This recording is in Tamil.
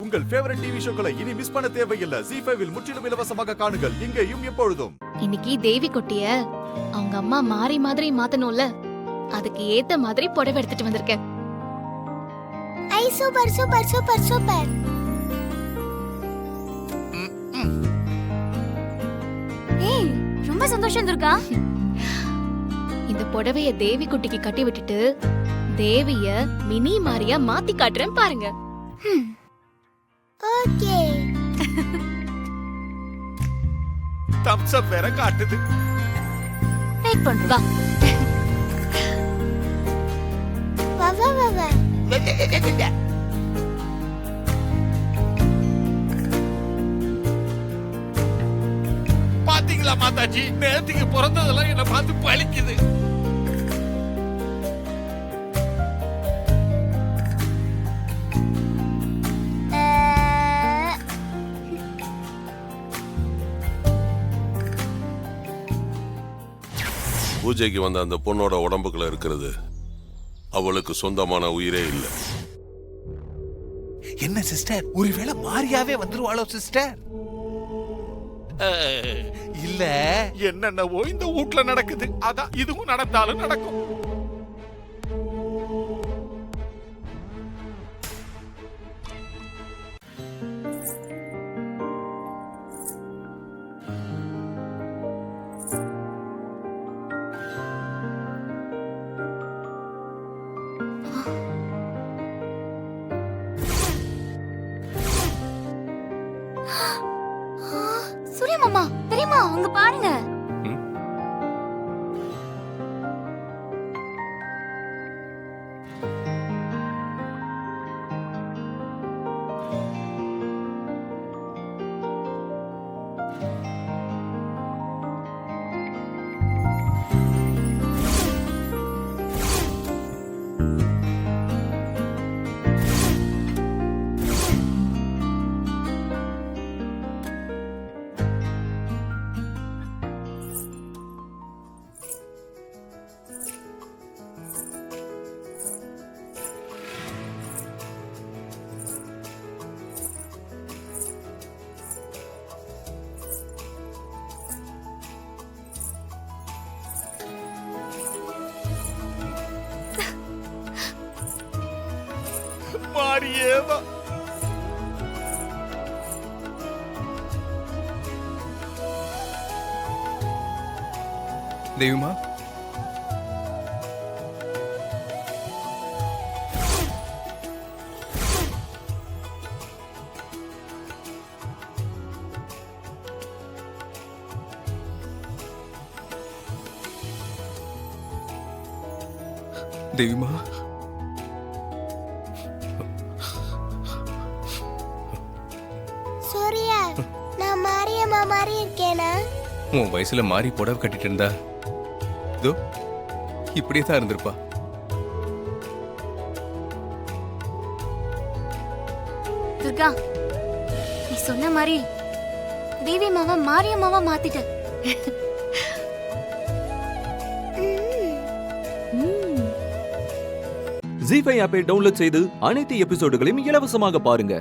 உங்கள் ஃபேவரட் டிவி ஷோக்களை இனி மிஸ் பண்ண தேவையில்லை. ZEE5 இல் முற்றிலும் இலவசமாக காணுங்கள். இங்கேயும் எப்பொழுதும். இன்னைக்கு தேவி குட்டிய அவங்க அம்மா மாறி மாதிரி மாத்தணும்ல, அதுக்கு ஏத்த மாதிரி புடவை எடுத்துட்டு வந்திருக்கேன். ஐ சூப்பர் சூப்பர் சூப்பர் சூப்பர். ஏய் ரொம்ப சந்தோஷம் துர்கா. இந்த புடவைய தேவி குட்டிக்கு கட்டி விட்டுட்டு தேவிய மினி மாரியா மாத்தி காட்டுறேன் பாருங்க. ஓகே. தம்ஸ் அப் வேற காட்டுது. வெயிட் பண்ணு வா. வா வா வா வா. பாத்தீங்களா மாதாஜி, நேத்துக்கு பிறந்ததெல்லாம் என்ன பார்த்து பழிக்குது. பூஜைக்கு வந்த அந்த பொண்ணோட உடம்புக்குள்ள இருக்கிறது அவளுக்கு சொந்தமான உயிரே இல்லை. என்ன சிஸ்டர், ஒருவேளை மாரியாவே வந்துருவாளோ சிஸ்டர்? இல்ல, என்னென்னவோ இந்த வீட்ல நடக்குது. அதான் இதுவும் நடந்தாலும் நடக்கும். சூர்யா மாமா தெரியுமா, அங்க பாருங்க. மாரியேவா தெய்வமா, தெய்வமா, சூர்யா, நான் மாரியம்மா மாதிரி இருக்கேனா? உன் வயசுல மாறி புடவை கட்டிட்டு இருந்தா இதோ இப்படியே தான் இருந்திருப்பா. துர்கா, நீ சொன்ன மாதிரி தேவி மாவா மாரியம்மாவா மாத்திட்ட. ZEE5 ஆப்பை டவுன்லோட் செய்து அனைத்து எபிசோடுகளையும் இலவசமாக பாருங்க.